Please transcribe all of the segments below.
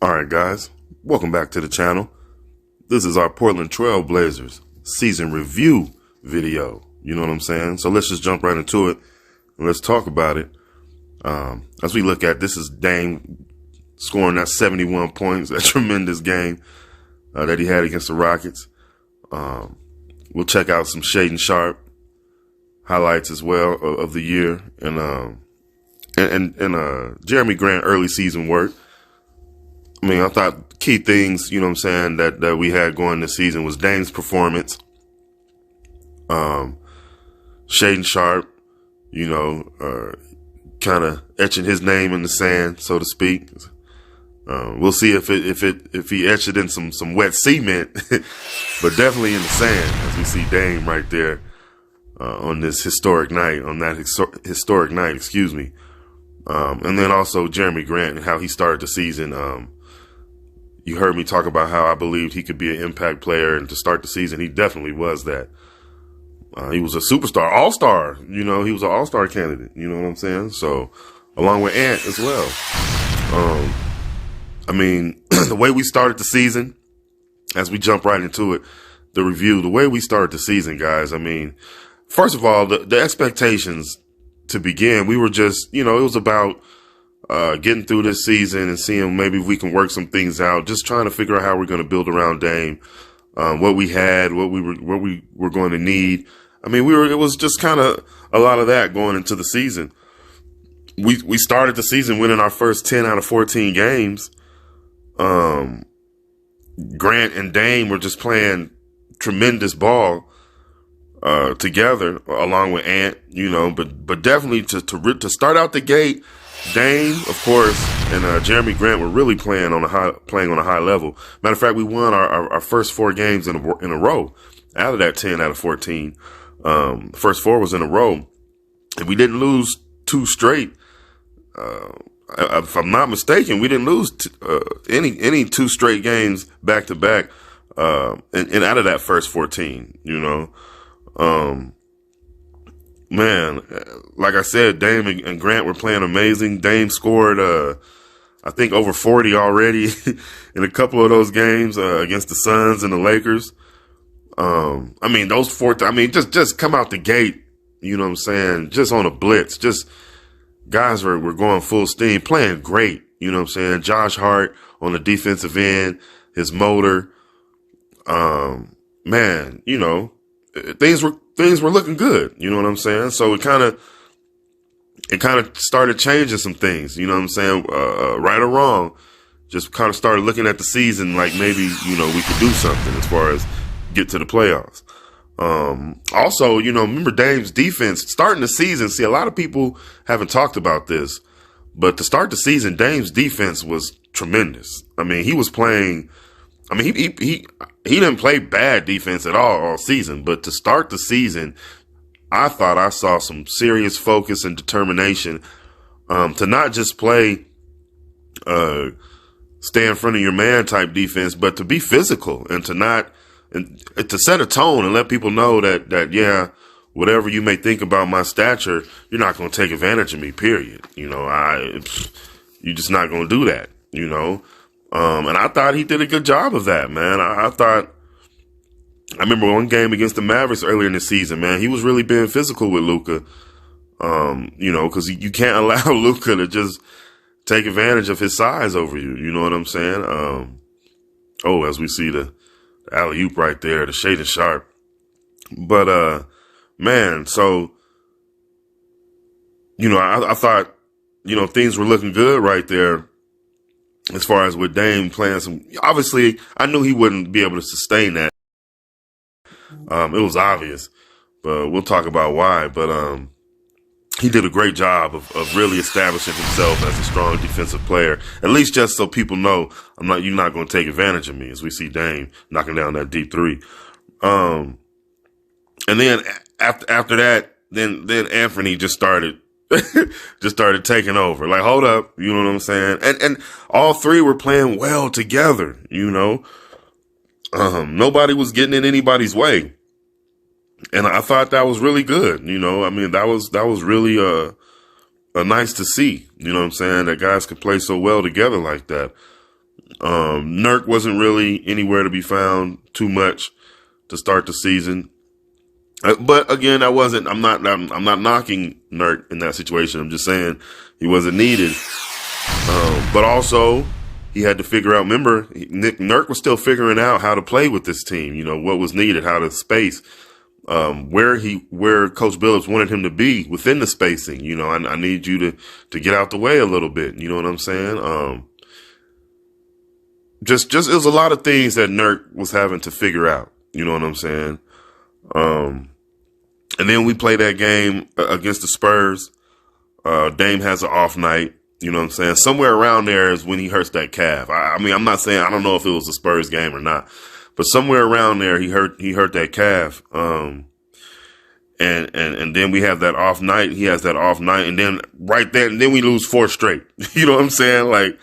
Alright guys, welcome back to the channel. This is our Portland Trail Blazers season review video. You know what I'm saying? So let's just jump right into it and let's talk about it. As we look at this is Dame scoring that 71 points, that tremendous game that he had against the Rockets. We'll check out some Shaedon Sharpe highlights as well of the year and Jerami Grant early season work. I mean, I thought key things, you know what I'm saying, that we had going this season was Dame's performance. Shaedon Sharpe, you know, kind of etching his name in the sand, so to speak. We'll see if he etched it in some wet cement, but definitely in the sand, as we see Dame right there on this historic night, historic night, excuse me. And then also Jerami Grant and how he started the season. You heard me talk about how I believed he could be an impact player, and to start the season, he definitely was that. He was a superstar, all-star, you know, he was an all-star candidate, you know what I'm saying? So, along with Ant as well. I mean, the way we started the season, as we jump right into it, the review, the way we started the season, guys, I mean, first of all, the expectations to begin, we were just, you know, it was about getting through this season and seeing maybe if we can work some things out, just trying to figure out how we're going to build around Dame, what we had, what we were going to need. I mean, it was just kind of a lot of that going into the season. We started the season winning our first 10 out of 14 games. Grant and Dame were just playing tremendous ball together, along with Ant, you know, but definitely to start out the gate, Dame, of course, and Jerami Grant were really playing on a high level. Matter of fact, we won our first 4 games in a row out of that 10 out of 14. First 4 was in a row, and we didn't lose 2 straight. If I'm not mistaken, we didn't lose any 2 straight games back to back, and out of that first 14, you know. Man, like I said, Dame and Grant were playing amazing. Dame scored, I think over 40 already in a couple of those games, against the Suns and the Lakers. I mean, those 4, I mean, just come out the gate, you know what I'm saying? Just on a blitz, just guys were going full steam, playing great, you know what I'm saying? Josh Hart on the defensive end, his motor, man, you know, things were looking good, you know what I'm saying? So it kind of started changing some things, you know what I'm saying? Right or wrong, just kind of started looking at the season like maybe, you know, we could do something as far as get to the playoffs. Also, you know, remember Dame's defense starting the season. See, a lot of people haven't talked about this, but to start the season, Dame's defense was tremendous. I mean, he was playing, I mean, he didn't play bad defense at all season, but to start the season, I thought I saw some serious focus and determination, to not just play, stay in front of your man type defense, but to be physical and to set a tone and let people know that, yeah, whatever you may think about my stature, you're not going to take advantage of me, period. You know, you're just not going to do that, you know? And I thought he did a good job of that, man. I remember one game against the Mavericks earlier in the season, man, he was really being physical with Luka. You know, cause you can't allow Luka to just take advantage of his size over you. You know what I'm saying? As we see the alley-oop right there, the Shaedon Sharpe. But, man, so, you know, I thought, you know, things were looking good right there as far as with Dame playing some. Obviously, I knew he wouldn't be able to sustain that. It was obvious, but we'll talk about why. But he did a great job of really establishing himself as a strong defensive player, at least just so people know you're not going to take advantage of me, as we see Dame knocking down that deep 3. And then after that, then Anthony just started taking over. Like, hold up, you know what I'm saying? And all 3 were playing well together, you know. Nobody was getting in anybody's way. And I thought that was really good, you know. I mean, that was really nice to see, you know what I'm saying, that guys could play so well together like that. Nurk wasn't really anywhere to be found too much to start the season. But again, I'm not knocking Nurk in that situation. I'm just saying he wasn't needed. But also he had to figure out, remember, Nurk was still figuring out how to play with this team, you know, what was needed, how to space, where Coach Billups wanted him to be within the spacing. You know, I need you to get out the way a little bit. You know what I'm saying? Just it was a lot of things that Nurk was having to figure out. You know what I'm saying? And then we play that game against the Spurs. Dame has an off night. You know what I'm saying? Somewhere around there is when he hurts that calf. I mean, I'm not saying, I don't know if it was the Spurs game or not, but somewhere around there he hurt that calf. And then we have that off night. He has that off night, and then right there, and then we lose 4 straight. You know what I'm saying? Like,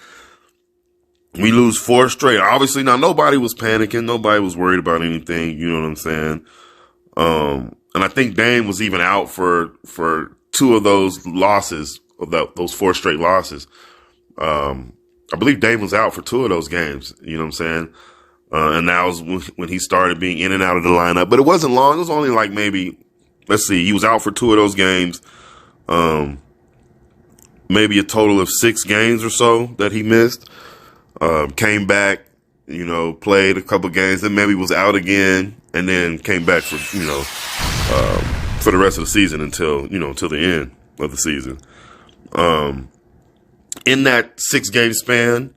we lose 4 straight. Obviously, now nobody was panicking. Nobody was worried about anything. You know what I'm saying? And I think Dame was even out for 2 of those losses, of those 4 straight losses. I believe Dame was out for 2 of those games. You know what I'm saying? And that was when he started being in and out of the lineup. But it wasn't long. It was only like maybe, let's see, he was out for 2 of those games. Maybe a total of 6 games or so that he missed. Came back, you know, played a couple games, and maybe was out again, and then came back for, you know, for the rest of the season until the end of the season. In that 6-game span,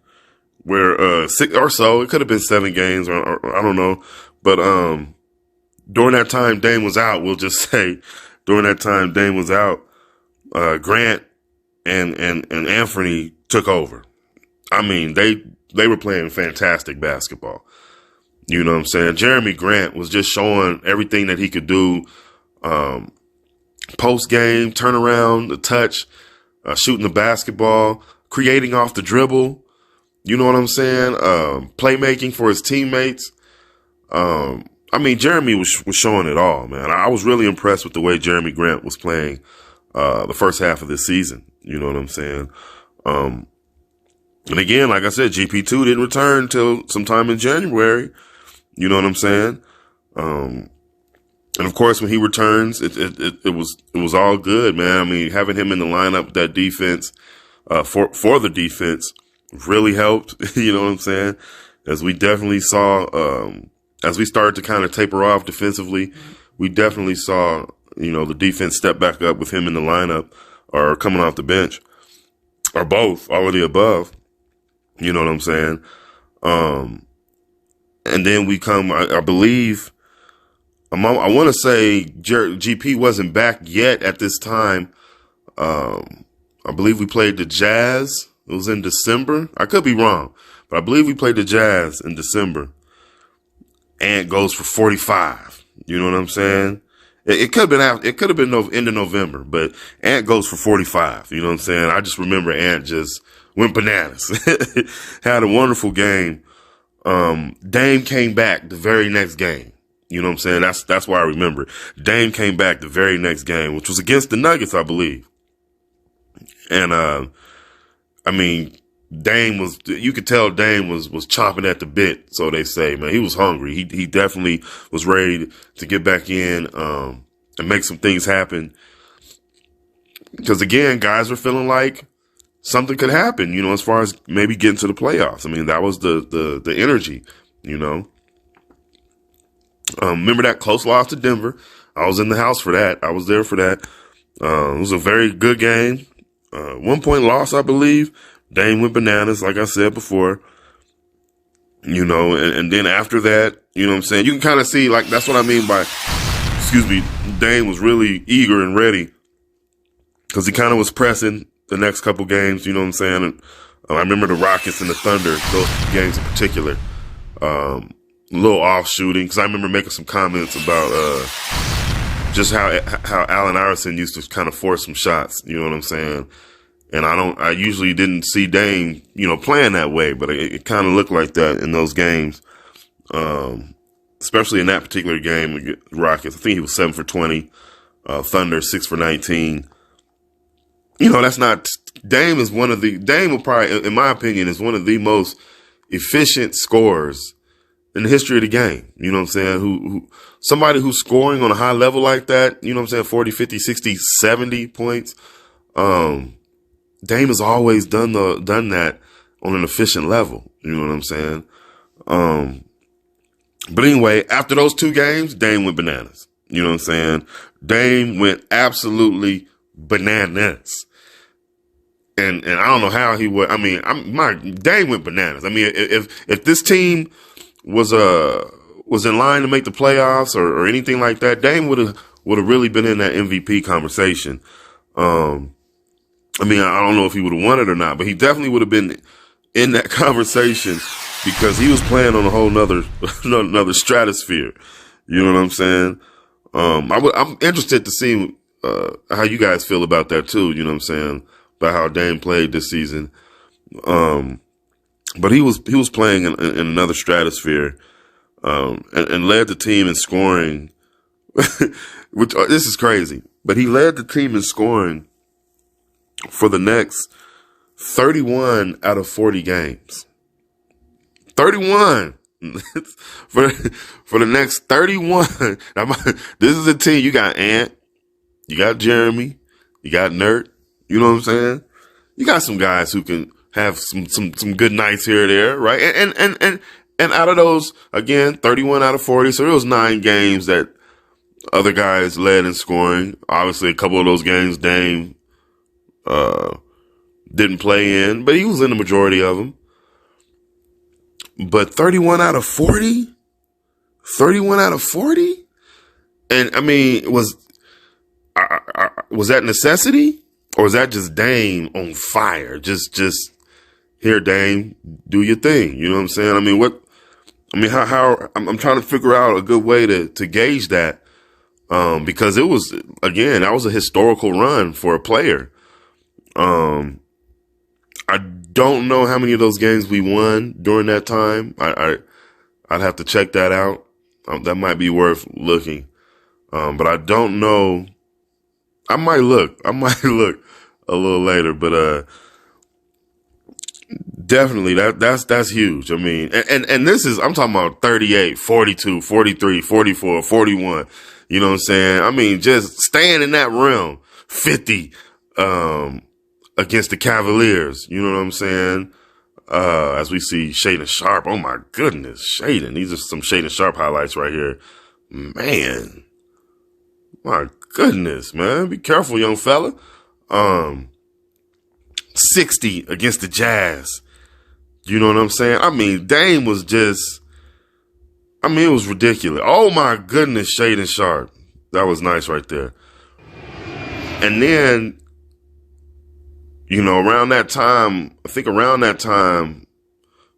where 6 or so, it could have been 7 games, or I don't know, but during that time Dame was out, we'll just say during that time Dame was out, Grant and Anthony took over. I mean, they were playing fantastic basketball. You know what I'm saying? Jeremy Grant was just showing everything that he could do. Post game, turnaround, the touch, shooting the basketball, creating off the dribble. You know what I'm saying? Playmaking for his teammates. I mean, Jeremy was showing it all, man. I was really impressed with the way Jeremy Grant was playing the first half of this season. You know what I'm saying? And again, like I said, GP2 didn't return till sometime in January. You know what I'm saying? And of course, when he returns, it was all good, man. I mean, having him in the lineup, that defense, for the defense really helped. You know what I'm saying? As we definitely saw, as we started to kind of taper off defensively, we definitely saw, you know, the defense step back up with him in the lineup or coming off the bench or both, all of the above. You know what I'm saying? And then we come, I believe, I want to say GP wasn't back yet at this time. I believe we played the Jazz. It was in December. I could be wrong, but I believe we played the Jazz in December. Ant goes for 45. You know what I'm saying? It could have been end of November, but Ant goes for 45. You know what I'm saying? I just remember Ant just went bananas. Had a wonderful game. Dame came back the very next game. You know what I'm saying? That's why I remember. Dame came back the very next game, which was against the Nuggets, I believe. And, I mean, you could tell Dame was chomping at the bit, so they say, man. He was hungry. He definitely was ready to get back in, and make some things happen. Because again, guys were feeling like something could happen, you know, as far as maybe getting to the playoffs. I mean, that was the energy, you know. Remember that close loss to Denver? I was in the house for that. I was there for that. It was a very good game. 1-point loss, I believe. Dame went bananas, like I said before. You know, and then after that, you know what I'm saying? You can kind of see, like, that's what I mean by, Dame was really eager and ready. Because he kind of was pressing the next couple games, you know what I'm saying? And I remember the Rockets and the Thunder, those games in particular. A little off shooting, because I remember making some comments about just how Allen Iverson used to kind of force some shots, you know what I'm saying? And I usually didn't see Dame, you know, playing that way, but it kind of looked like that in those games. Especially in that particular game with Rockets. I think he was 7 for 20. Thunder 6 for 19. You know, Dame will probably, in my opinion, is one of the most efficient scorers in the history of the game. You know what I'm saying? Somebody who's scoring on a high level like that, you know what I'm saying? 40, 50, 60, 70 points. Dame has always done that on an efficient level. You know what I'm saying? But anyway, after those 2 games, Dame went bananas. You know what I'm saying? Dame went absolutely bananas. And I don't know how he would. I mean, Dame went bananas. I mean, if this team was in line to make the playoffs or anything like that, Dame would have really been in that MVP conversation. I mean, I don't know if he would have won it or not, but he definitely would have been in that conversation because he was playing on a whole another stratosphere. You know what I'm saying? I'm interested to see how you guys feel about that too. You know what I'm saying? About how Dame played this season. But he was playing in another stratosphere, and led the team in scoring, which this is crazy, but he led the team in scoring for the next 31 out of 40 games. 31 for the next 31. Now, this is a team. You got Ant, you got Jeremy, you got Nert. You know what I'm saying? You got some guys who can have some good nights here or there, right? And out of those, again, 31 out of 40. So there was 9 games that other guys led in scoring. Obviously, a couple of those games Dame didn't play in, but he was in the majority of them. But 31 out of 40? 31 out of 40? And I mean, was that necessity? Or is that just Dame on fire? Just here, Dame, do your thing. You know what I'm saying? I mean, how I'm trying to figure out a good way to gauge that. Because it was, again, that was a historical run for a player. I don't know how many of those games we won during that time. I'd have to check that out. That might be worth looking. But I don't know. I might look a little later, but, definitely that's huge. I mean, and this is, I'm talking about 38, 42, 43, 44, 41. You know what I'm saying? I mean, just staying in that realm, 50, against the Cavaliers. You know what I'm saying? As we see Shaedon Sharpe. Oh my goodness, Shaedon. These are some Shaedon Sharpe highlights right here. Man. My goodness, man. Be careful, young fella. 60 against the Jazz. You know what I'm saying? I mean, Dame was just, I mean, it was ridiculous. Oh my goodness, Shaedon Sharpe. That was nice right there. And then, you know, around that time,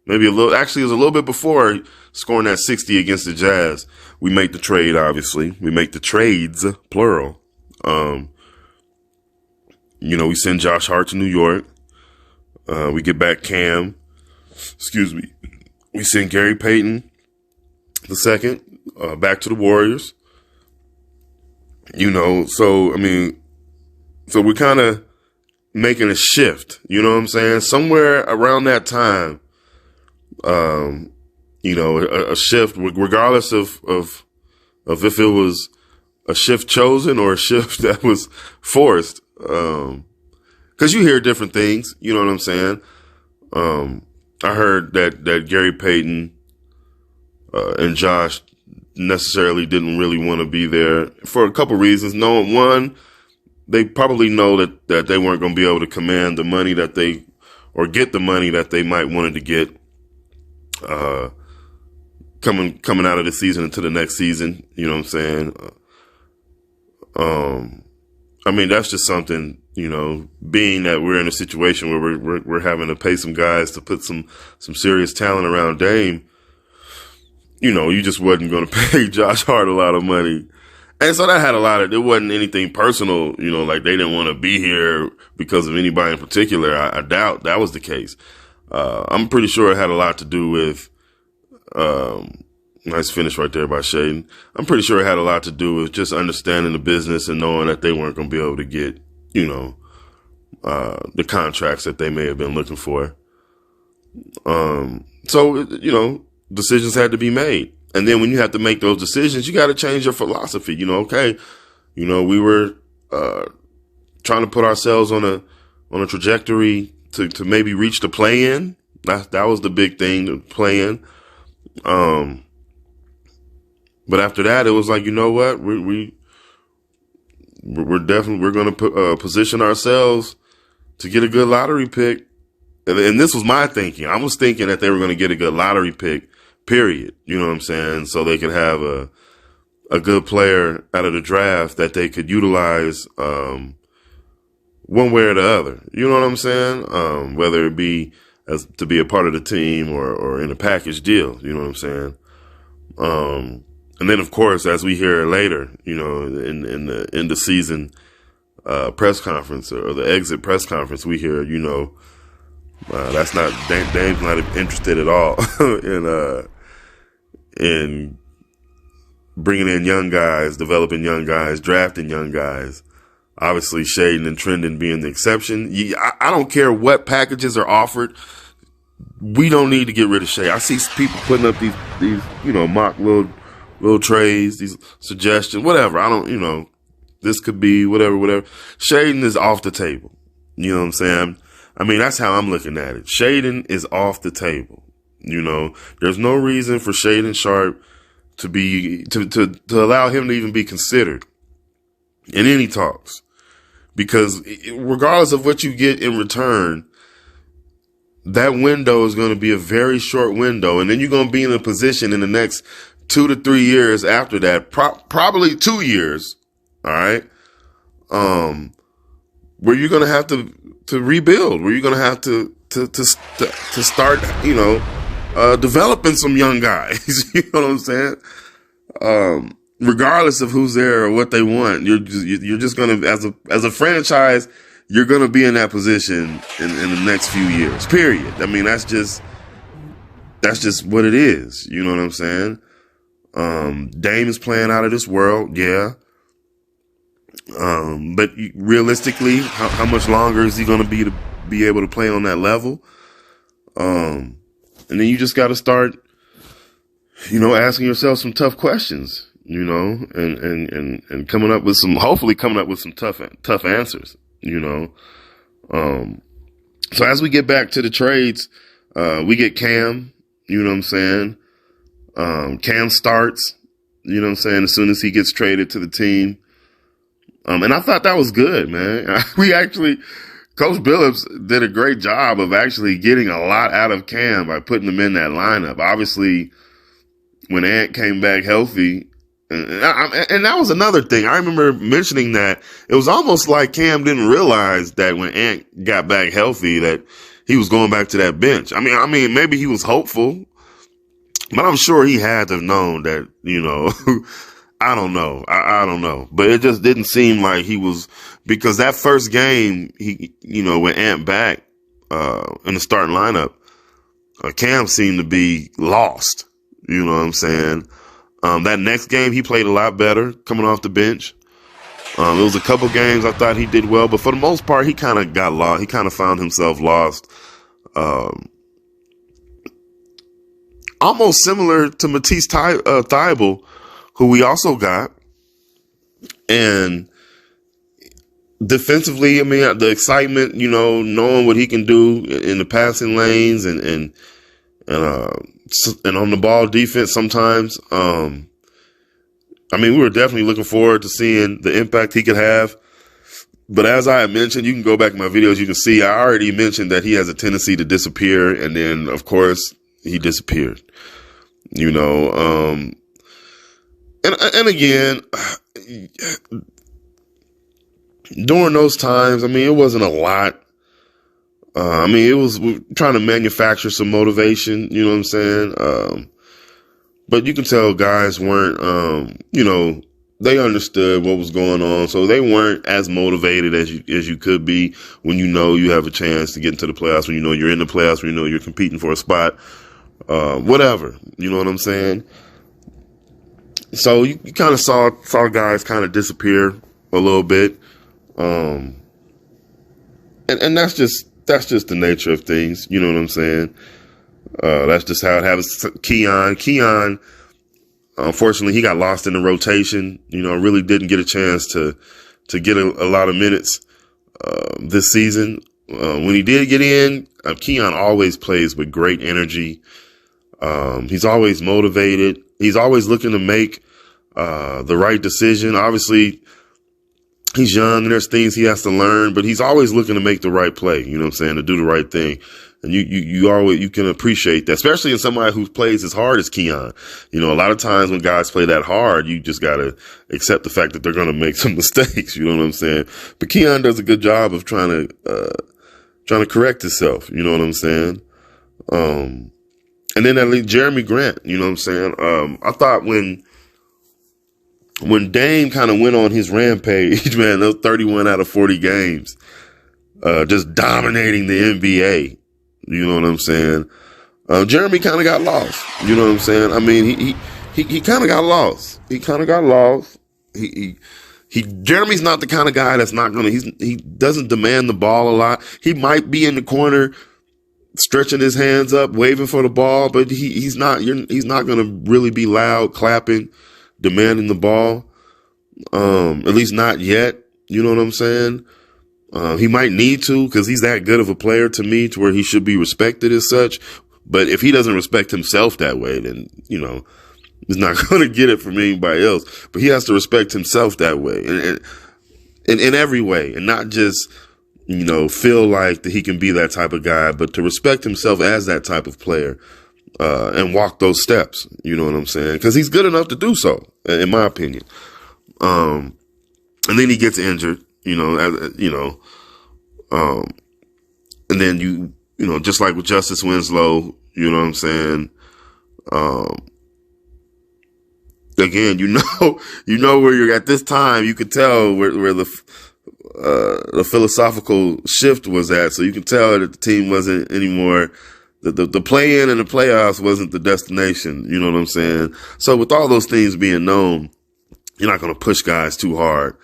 maybe it was a little bit before scoring that 60 against the Jazz, we make the trade, obviously. We make the trades, plural. You know, we send Josh Hart to New York. We get back Cam. We send Gary Payton II back to the Warriors. You know, so, I mean, so we're kind of making a shift. You know what I'm saying? Somewhere around that time, you know, a shift, regardless of if it was a shift chosen or a shift that was forced. Cause you hear different things, you know what I'm saying? I heard that Gary Payton, and Josh necessarily didn't really want to be there for a couple reasons. No, one, they probably know that they weren't going to be able to command the money that or get the money that they might wanted to get, coming out of the season into the next season. You know what I'm saying? I mean, that's just something, you know, being that we're in a situation where we're having to pay some guys to put some serious talent around Dame. You know, you just wasn't going to pay Josh Hart a lot of money. And so that had it wasn't anything personal, you know, like they didn't want to be here because of anybody in particular. I doubt that was the case. I'm pretty sure it had a lot to do with, nice finish right there by Shaedon. I'm pretty sure it had a lot to do with just understanding the business and knowing that they weren't going to be able to get, you know, the contracts that they may have been looking for. So, decisions had to be made. And then when you have to make those decisions, you got to change your philosophy. Okay, we were trying to put ourselves on a trajectory to maybe reach the play-in. That was the big thing, the play-in. But after that, it was like, you know what, we're going to position ourselves to get a good lottery pick. And this was my thinking. I was thinking that they were going to get a good lottery pick, period. You know what I'm saying? So they could have a good player out of the draft that they could utilize, one way or the other. You know what I'm saying? Whether it be as to be a part of the team or in a package deal. You know what I'm saying? And then of course, as we hear later, in the end of season, press conference or the exit press conference, we hear, that's not, Dame's not interested at all in bringing in young guys, developing young guys, drafting young guys. Obviously, Shaedon and Trendon being the exception. I don't care what packages are offered. We don't need to get rid of Shea. I see people putting up these mock little trades, these suggestions, whatever. I don't, this could be whatever. Shaedon is off the table. You know what I'm saying? I mean, that's how I'm looking at it. Shaedon is off the table. There's no reason for Shaedon Sharpe to allow him to even be considered in any talks. Because regardless of what you get in return, that window is going to be a very short window. And then you're going to be in a position in the next 2 to 3 years after that, probably 2 years. All right. Where you're going to have to rebuild, where you're going to have to start, developing some young guys. You know what I'm saying? Regardless of who's there or what they want, you're just going to, as a franchise, you're going to be in that position in the next few years, period. I mean, that's just what it is. You know what I'm saying? Dame is playing out of this world. Yeah. But realistically, how much longer is he going to be able to play on that level? And then you just got to start, asking yourself some tough questions, and coming up with hopefully coming up with some tough answers, So as we get back to the trades, we get Cam, you know what I'm saying? Cam starts, you know what I'm saying, as soon as he gets traded to the team. And I thought that was good, man. Coach Billups did a great job of actually getting a lot out of Cam by putting him in that lineup. Obviously, when Ant came back healthy, and that was another thing. I remember mentioning that it was almost like Cam didn't realize that when Ant got back healthy that he was going back to that bench. I mean, maybe he was hopeful, but I'm sure he had to have known that, I don't know. I don't know. But it just didn't seem like he was, because that first game, with Ant back, in the starting lineup, Cam seemed to be lost. You know what I'm saying? That next game, he played a lot better coming off the bench. There was a couple games I thought he did well, but for the most part, he kind of got lost. He kind of found himself lost. Almost similar to Matisse Thybulle, who we also got. And defensively, I mean, the excitement, knowing what he can do in the passing lanes and on the ball defense sometimes. We were definitely looking forward to seeing the impact he could have. But as I mentioned, you can go back in my videos, you can see I already mentioned that he has a tendency to disappear. And then, of course, he disappeared. And again, during those times, it wasn't a lot. It was trying to manufacture some motivation, you know what I'm saying? But you can tell guys weren't, they understood what was going on. So they weren't as motivated as you could be when you have a chance to get into the playoffs, when you're in the playoffs, when you're competing for a spot, whatever, you know what I'm saying? So you kind of saw guys kind of disappear a little bit. And that's just the nature of things. You know what I'm saying? That's just how it happens. Keon, unfortunately, he got lost in the rotation. Really didn't get a chance to get a lot of minutes this season. When he did get in, Keon always plays with great energy. He's always motivated. He's always looking to make the right decision. Obviously, he's young and there's things he has to learn, but he's always looking to make the right play. You know what I'm saying? To do the right thing. And you can appreciate that, especially in somebody who plays as hard as Keon. A lot of times when guys play that hard, you just gotta accept the fact that they're gonna make some mistakes. You know what I'm saying? But Keon does a good job of trying to correct himself. You know what I'm saying? And then that leads Jeremy Grant. You know what I'm saying? I thought when Dame kind of went on his rampage, man, those 31 out of 40 games, just dominating the NBA. You know what I'm saying? Jeremy kind of got lost. You know what I'm saying? I mean, he kind of got lost. Jeremy's not the kind of guy that's not gonna, he doesn't demand the ball a lot. He might be in the corner stretching his hands up, waving for the ball, but he's not gonna really be loud, clapping, demanding the ball. At least not yet. You know what I'm saying? He might need to, because he's that good of a player to me, to where he should be respected as such. But if he doesn't respect himself that way, then, he's not going to get it from anybody else. But he has to respect himself that way, and in every way, and not just, feel like that he can be that type of guy, but to respect himself as that type of player, and walk those steps. You know what I'm saying? Because he's good enough to do so, in my opinion. And then he gets injured. And then just like with Justice Winslow, you know what I'm saying? Again, where you're at this time, you could tell where the philosophical shift was at. So you can tell that the team wasn't anymore, the play-in and the playoffs wasn't the destination. You know what I'm saying? So with all those things being known, you're not going to push guys too hard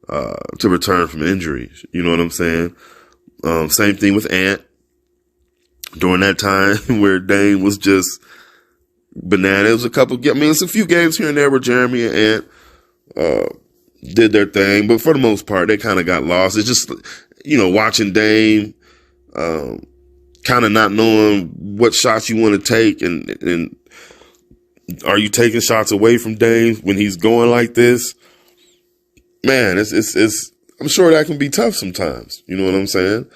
to return from injuries. You know what I'm saying? Same thing with Ant. During that time where Dame was just banana, it was it's a few games here and there where Jeremy and Ant did their thing, but for the most part, they kind of got lost. It's just, watching Dame, kind of not knowing what shots you want to take, and are you taking shots away from Dame when he's going like this? Man, it's I'm sure that can be tough sometimes. You know what I'm saying?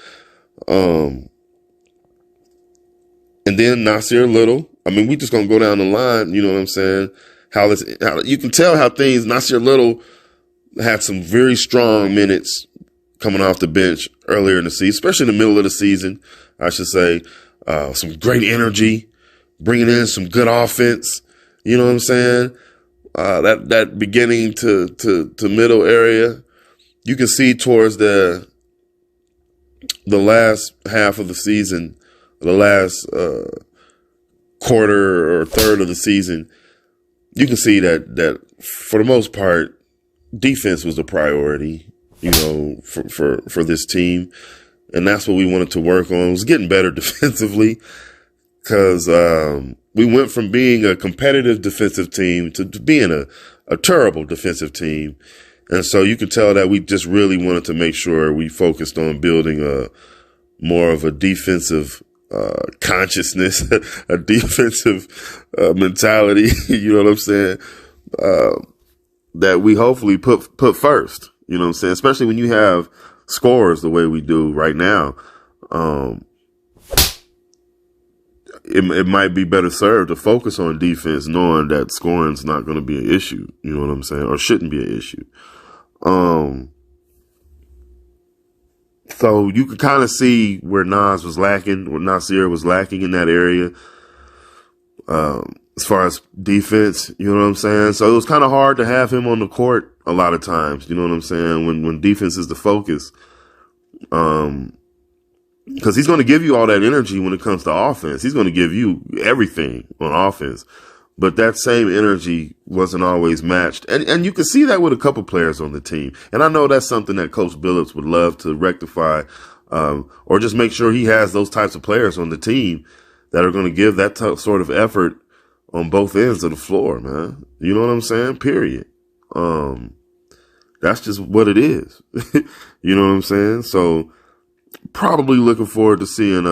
And then Nasir Little. I mean, we just gonna go down the line. You know what I'm saying? How you can tell how Nasir Little had some very strong minutes coming off the bench earlier in the season, especially in the middle of the season, I should say. Some great energy, bringing in some good offense. You know what I'm saying? That beginning to middle area, you can see towards the last half of the season, the last quarter or third of the season, you can see that for the most part, defense was a priority, for this team. And that's what we wanted to work on. It was getting better defensively, because we went from being a competitive defensive team to being a terrible defensive team. And so you could tell that we just really wanted to make sure we focused on building more of a defensive consciousness, a defensive mentality, you know what I'm saying, that we hopefully put first, you know what I'm saying, especially when you have scores the way we do right now. It might be better served to focus on defense, knowing that scoring's not going to be an issue, you know what I'm saying, or shouldn't be an issue. So you could kind of see where Nasir was lacking in that area, as far as defense, you know what I'm saying? So it was kind of hard to have him on the court a lot of times, you know what I'm saying, when defense is the focus. Because he's going to give you all that energy when it comes to offense. He's going to give you everything on offense. But that same energy wasn't always matched. And you can see that with a couple players on the team. And I know that's something that Coach Billups would love to rectify, or just make sure he has those types of players on the team that are going to give that sort of effort on both ends of the floor, man. You know what I'm saying? Period. That's just what it is. You know what I'm saying? So probably looking forward to seeing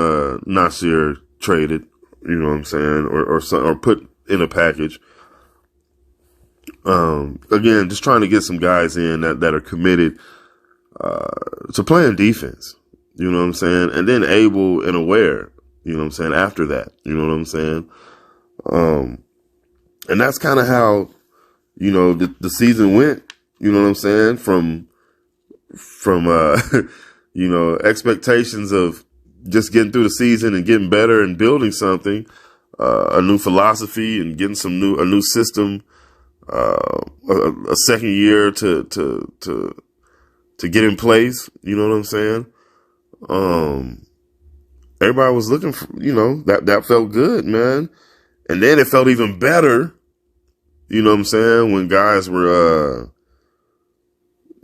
Nasir traded, you know what I'm saying, or put in a package. Again, just trying to get some guys in that are committed to playing defense. You know what I'm saying? And then able and aware, you know what I'm saying, after that. You know what I'm saying? And that's kind of how, you know, the season went, you know what I'm saying? From you know, expectations of just getting through the season and getting better and building something, a new philosophy and getting a new system, a second year to get in place. You know what I'm saying? Everybody was looking for, you know, that felt good, man. And then it felt even better, you know what I'm saying, when guys were,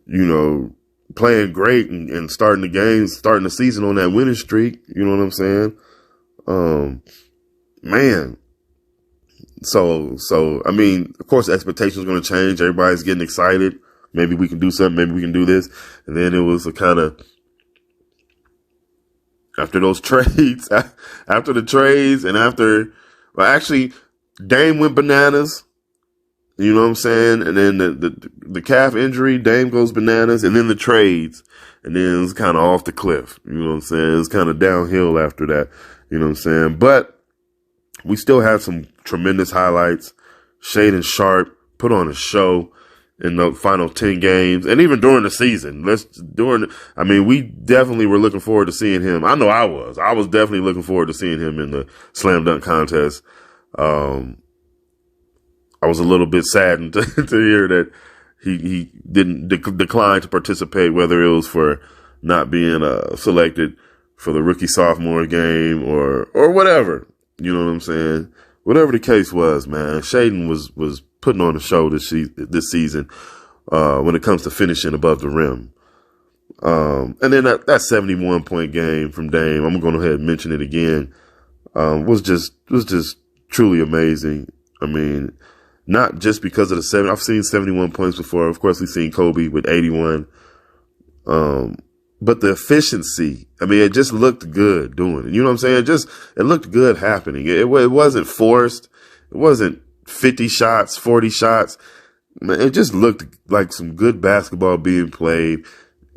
you know, playing great and starting the season on that winning streak. You know what I'm saying? Man. So, I mean, of course, expectations are going to change. Everybody's getting excited. Maybe we can do something. Maybe we can do this. And then it was a kind of, after those trades, after the trades and well, actually, Dame went bananas. You know what I'm saying? And then the calf injury, Dame goes bananas, and then the trades, and then it was kind of off the cliff. You know what I'm saying? It was kind of downhill after that. You know what I'm saying? But we still had some tremendous highlights. Shaedon Sharpe put on a show in the final 10 games, and even during the season. We definitely were looking forward to seeing him. I know I was. I was definitely looking forward to seeing him in the slam dunk contest. I was a little bit saddened to hear that he didn't decline to participate, whether it was for not being selected for the rookie sophomore game or whatever. You know what I'm saying? Whatever the case was, man, Shaedon was putting on a show this season when it comes to finishing above the rim. And then that 71 point game from Dame, I'm going to go ahead and mention it again, was just truly amazing. I mean, not just because of I've seen 71 points before. Of course, we've seen Kobe with 81. But the efficiency, I mean, it just looked good doing it. You know what I'm saying? It looked good happening. It wasn't forced. It wasn't 50 shots, 40 shots. It just looked like some good basketball being played.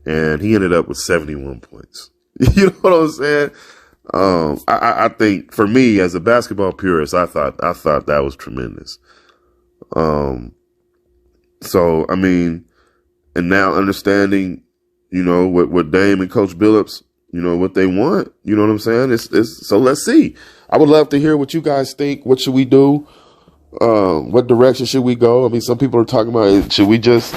And he ended up with 71 points. You know what I'm saying? I think for me as a basketball purist, I thought that was tremendous. So, I mean, and now understanding, you know, what Dame and Coach Billups, you know, what they want, you know what I'm saying? So let's see. I would love to hear what you guys think. What should we do? What direction should we go? I mean, some people are talking about, should we just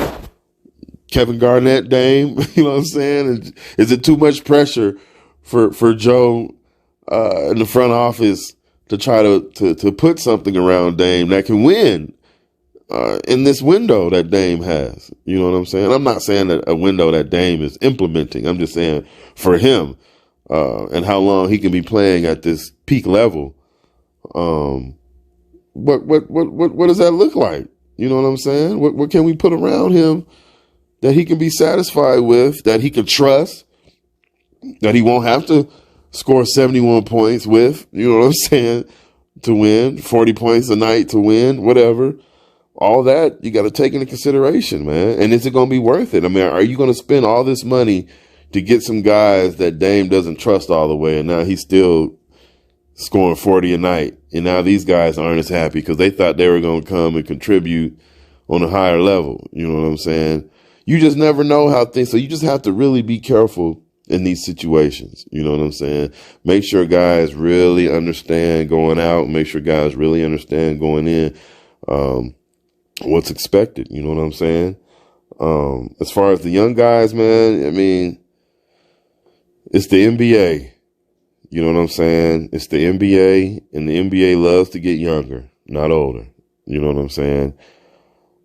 Kevin Garnett Dame? You know what I'm saying? Is it too much pressure for Joe, in the front office to try to put something around Dame that can win? In this window that Dame has, you know what I'm saying? I'm not saying that a window that Dame is implementing. I'm just saying for him, and how long he can be playing at this peak level. What does that look like? You know what I'm saying? What can we put around him that he can be satisfied with, that he can trust, that he won't have to score 71 points with, you know what I'm saying, to win, 40 points a night to win, whatever. All that you got to take into consideration, man. And is it going to be worth it? I mean, are you going to spend all this money to get some guys that Dame doesn't trust all the way, and now he's still scoring 40 a night, and now these guys aren't as happy because they thought they were going to come and contribute on a higher level? You know what I'm saying? You just never know how things, so you just have to really be careful in these situations. You know what I'm saying? Make sure guys really understand going out. Make sure guys really understand going in. What's expected, you know what I'm saying? As far as the young guys, man, I mean, it's the NBA. You know what I'm saying? It's the NBA, and the NBA loves to get younger, not older. You know what I'm saying?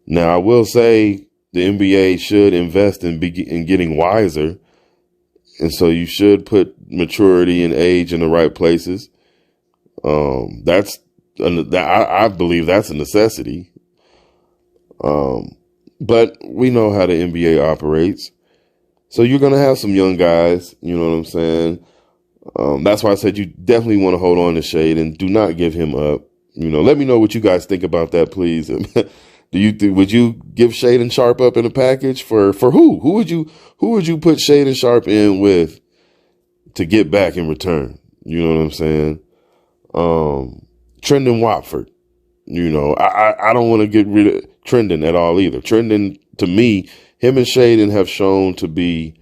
Now, I will say the NBA should invest in getting wiser, and so you should put maturity and age in the right places. I believe that's a necessity. But we know how the NBA operates. So you're going to have some young guys, you know what I'm saying? That's why I said you definitely want to hold on to Shade and do not give him up. You know, let me know what you guys think about that, please. Would you give Shade and Sharp up in a package for who? Who would you put Shade and Sharp in with to get back in return? You know what I'm saying? Trendon Watford. You know, I don't want to get rid of Trendon at all either. Trendon, to me, him and Shaden have shown to be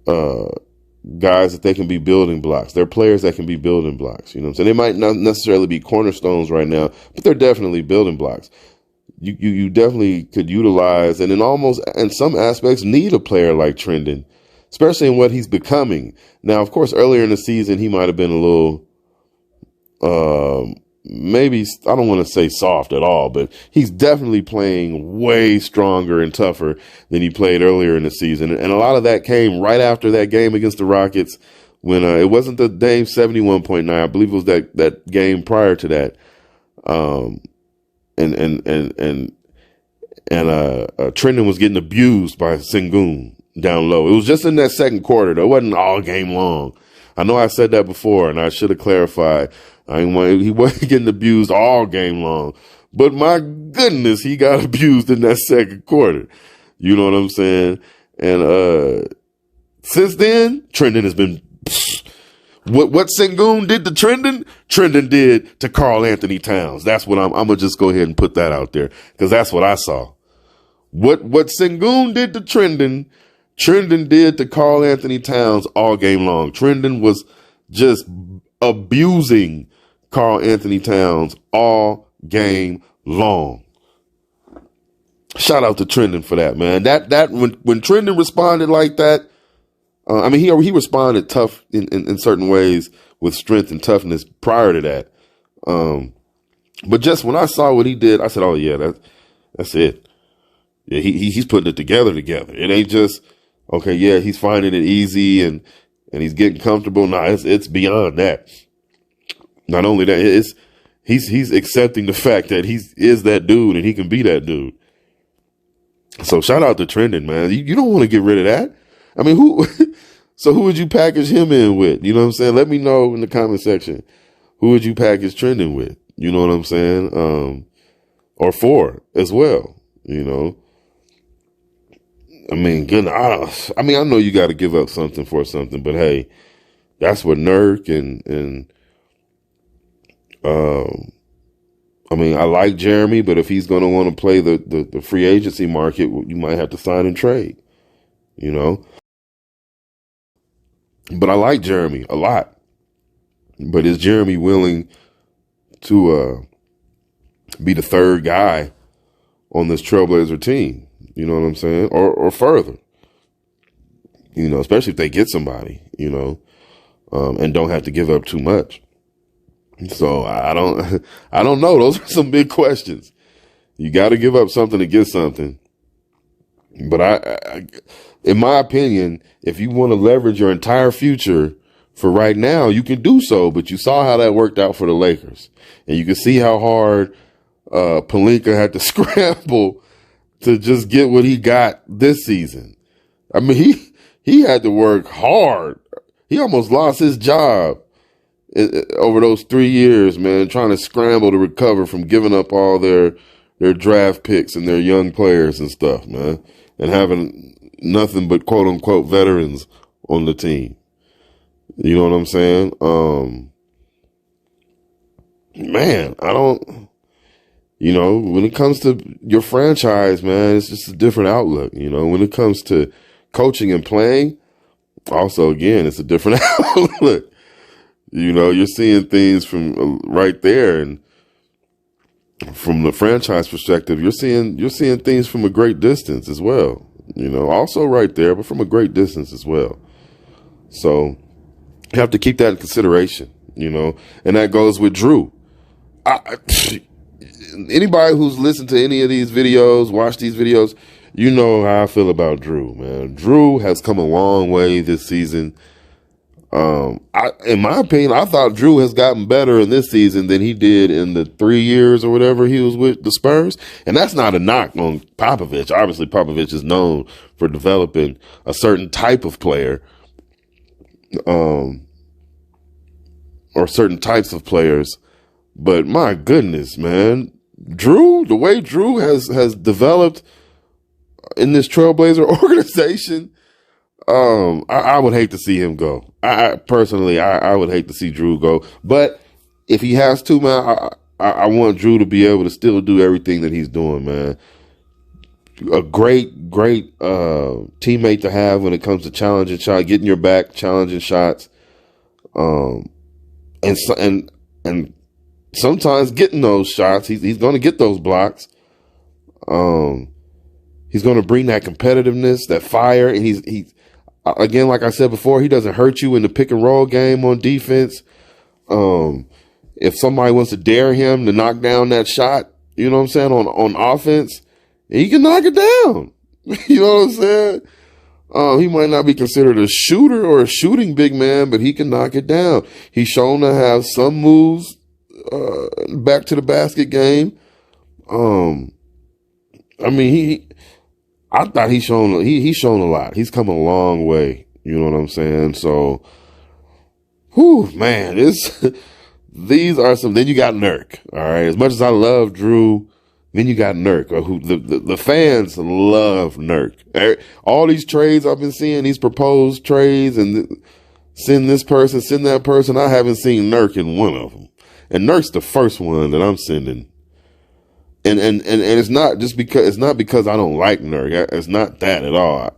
guys that they can be building blocks. They're players that can be building blocks. You know what I'm saying? They might not necessarily be cornerstones right now, but they're definitely building blocks. You definitely could utilize and in some aspects need a player like Trendon, especially in what he's becoming. Now, of course, earlier in the season, he might have been a little, maybe, I don't want to say soft at all, but he's definitely playing way stronger and tougher than he played earlier in the season. And a lot of that came right after that game against the Rockets when it wasn't the Dame 71.9. I believe it was that game prior to that. Trendon was getting abused by Sengun down low. It was just in that second quarter, though. It wasn't all game long. I know I said that before, and I should have clarified. He wasn't getting abused all game long. But my goodness, he got abused in that second quarter. You know what I'm saying? And since then, Trendon has been what Sengun did to Trendon did to Karl Anthony Towns. That's what I'm gonna just go ahead and put that out there because that's what I saw. What Sengun did to Trendon did to Karl Anthony Towns all game long. Trendon was just abusing Karl Anthony Towns all game long. Shout out to Trendon for that, man. That when Trendon responded like that, he responded tough in certain ways with strength and toughness prior to that. But just when I saw what he did, I said, "Oh yeah, that's it. Yeah, he's putting it together. It ain't just okay. Yeah, he's finding it easy and he's getting comfortable. Nah, it's beyond that. Not only that, he's accepting the fact that he is that dude and he can be that dude. So shout out to Trendon, man. You don't want to get rid of that. I mean, who would you package him in with? You know what I'm saying? Let me know in the comment section. Who would you package Trendon with? You know what I'm saying? Or for as well, you know? I mean, goodness, I know you got to give up something for something, but hey, that's what Nurk and I like Jeremy, but if he's going to want to play the free agency market, you might have to sign and trade, you know? But I like Jeremy a lot. But is Jeremy willing to be the third guy on this Trailblazer team? You know what I'm saying? Or further. You know, especially if they get somebody, you know, and don't have to give up too much. So I don't know. Those are some big questions. You got to give up something to get something. But I, in my opinion, if you want to leverage your entire future for right now, you can do so. But you saw how that worked out for the Lakers, and you can see how hard Pelinka had to scramble to just get what he got this season. I mean, he had to work hard. He almost lost his job over those 3 years, man, trying to scramble to recover from giving up all their draft picks and their young players and stuff, man, and having nothing but quote unquote veterans on the team. You know what I'm saying? Man, you know, when it comes to your franchise, man, it's just a different outlook. You know, when it comes to coaching and playing, also, again, it's a different outlook. You know, you're seeing things from right there, and from the franchise perspective, you're seeing things from a great distance as well. You know, also right there, but from a great distance as well. So you have to keep that in consideration, you know, and that goes with Drew. Anybody who's listened to any of these videos, watched these videos, you know how I feel about Drew, man. Drew has come a long way this season. In my opinion, I thought Drew has gotten better in this season than he did in the 3 years or whatever he was with the Spurs. And that's not a knock on Popovich. Obviously, Popovich is known for developing a certain type of player, or certain types of players. But my goodness, man, Drew, the way Drew has developed in this Trailblazer organization, I would hate to see him go. I personally would hate to see Drew go. But if he has to, man, I want Drew to be able to still do everything that he's doing, man. A great teammate to have when it comes to challenging shots, getting your back, challenging shots, and sometimes getting those shots. He's going to get those blocks. He's going to bring that competitiveness, that fire, and he's again, like I said before, he doesn't hurt you in the pick and roll game on defense. If somebody wants to dare him to knock down that shot, you know what I'm saying, on offense, he can knock it down. You know what I'm saying? He might not be considered a shooter or a shooting big man, but he can knock it down. He's shown to have some moves, back to the basket game. I thought he's shown a lot. He's come a long way. You know what I'm saying? So, man, these are some. Then you got Nurk. All right. As much as I love Drew, then you got Nurk, who the fans love Nurk. All these trades I've been seeing, these proposed trades, and send this person, send that person. I haven't seen Nurk in one of them, and Nurk's the first one that I'm sending. And it's not just because I don't like Nurk. It's not that at all.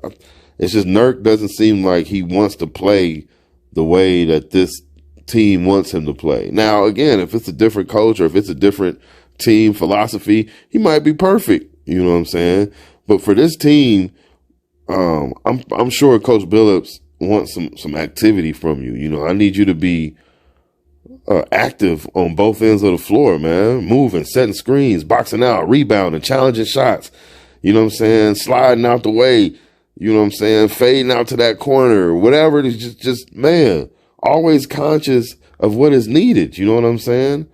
It's just Nurk doesn't seem like he wants to play the way that this team wants him to play. Now, again, if it's a different coach or if it's a different team philosophy, he might be perfect. You know what I'm saying? But for this team, I'm sure Coach Billups wants some activity from you. You know, I need you to be active on both ends of the floor, man. Moving, setting screens, boxing out, rebounding, challenging shots. You know what I'm saying? Sliding out the way. You know what I'm saying? Fading out to that corner, whatever it is. Just man, always conscious of what is needed. You know what I'm saying?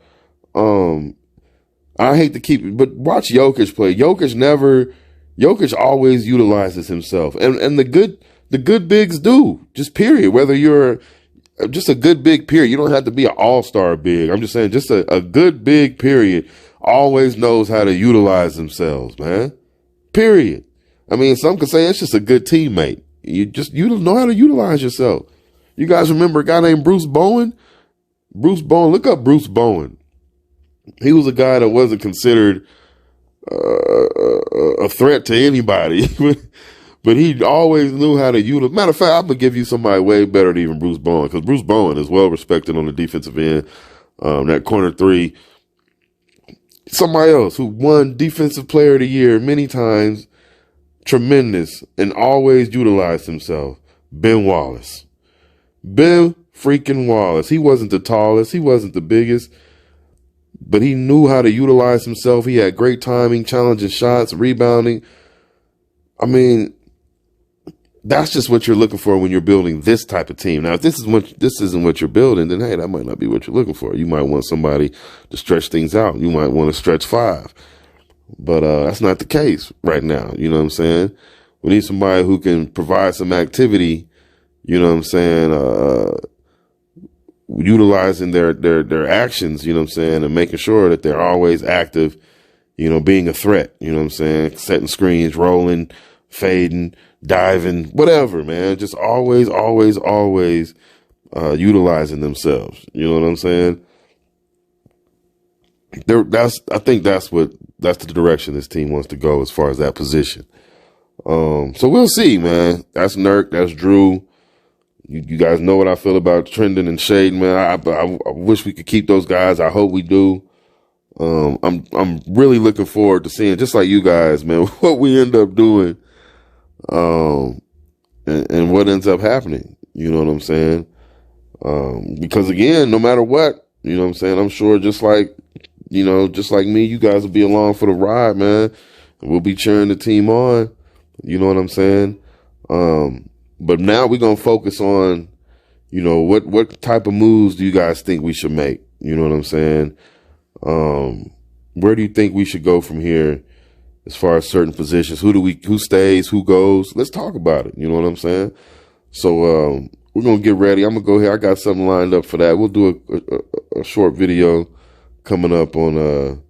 I hate to keep it, but watch Jokic play. Jokic always utilizes himself, and the good bigs do. Just period. Whether you're just a good big period. You don't have to be an all-star big. I'm just saying just a good big period always knows how to utilize themselves, man. Period. I mean, some could say it's just a good teammate. You don't know how to utilize yourself. You guys remember a guy named Bruce Bowen? Bruce Bowen, look up Bruce Bowen. He was a guy that wasn't considered a threat to anybody. But he always knew how to utilize. Matter of fact, I'm going to give you somebody way better than even Bruce Bowen, because Bruce Bowen is well respected on the defensive end. That corner three. Somebody else who won Defensive Player of the Year many times, tremendous, and always utilized himself. Ben Wallace. Ben freaking Wallace. He wasn't the tallest. He wasn't the biggest. But he knew how to utilize himself. He had great timing, challenging shots, rebounding. I mean, that's just what you're looking for when you're building this type of team. Now, if this isn't what you're building, then hey, that might not be what you're looking for. You might want somebody to stretch things out. You might want to stretch five. But that's not the case right now. You know what I'm saying? We need somebody who can provide some activity, you know what I'm saying, utilizing their actions, you know what I'm saying, and making sure that they're always active, you know, being a threat, you know what I'm saying, setting screens, rolling, fading, diving, whatever, man. Just always utilizing themselves. You know what I'm saying? I think that's the direction this team wants to go as far as that position. So we'll see, man. That's Nurk. That's Drew. You guys know what I feel about Trendon and Shaden, man. I wish we could keep those guys. I hope we do. I'm really looking forward to seeing, just like you guys, man, what we end up doing, and what ends up happening. You know what I'm saying? Because again, no matter what, you know what I'm saying, I'm sure just like me, you guys will be along for the ride, man. We'll be cheering the team on. You know what I'm saying? But now we're going to focus on, You know, what type of moves do you guys think we should make? You know what I'm saying? Where do you think we should go from here as far as certain positions? Who stays, who goes? Let's talk about it. You know what I'm saying? So, we're going to get ready. I'm going to go ahead. I got something lined up for that. We'll do a short video coming up on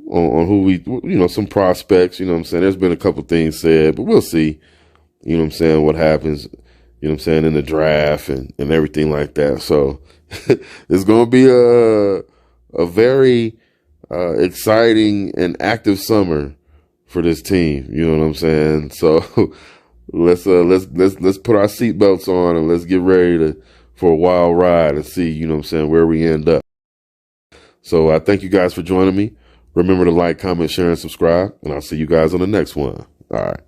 who we, you know, some prospects, you know what I'm saying? There's been a couple things said, but we'll see, you know what I'm saying, what happens, you know what I'm saying, in the draft and everything like that. So it's going to be a very exciting and active summer for this team. You know what I'm saying? So let's put our seatbelts on and let's get ready for a wild ride and see, you know what I'm saying, where we end up. So I thank you guys for joining me. Remember to like, comment, share, and subscribe, and I'll see you guys on the next one. All right.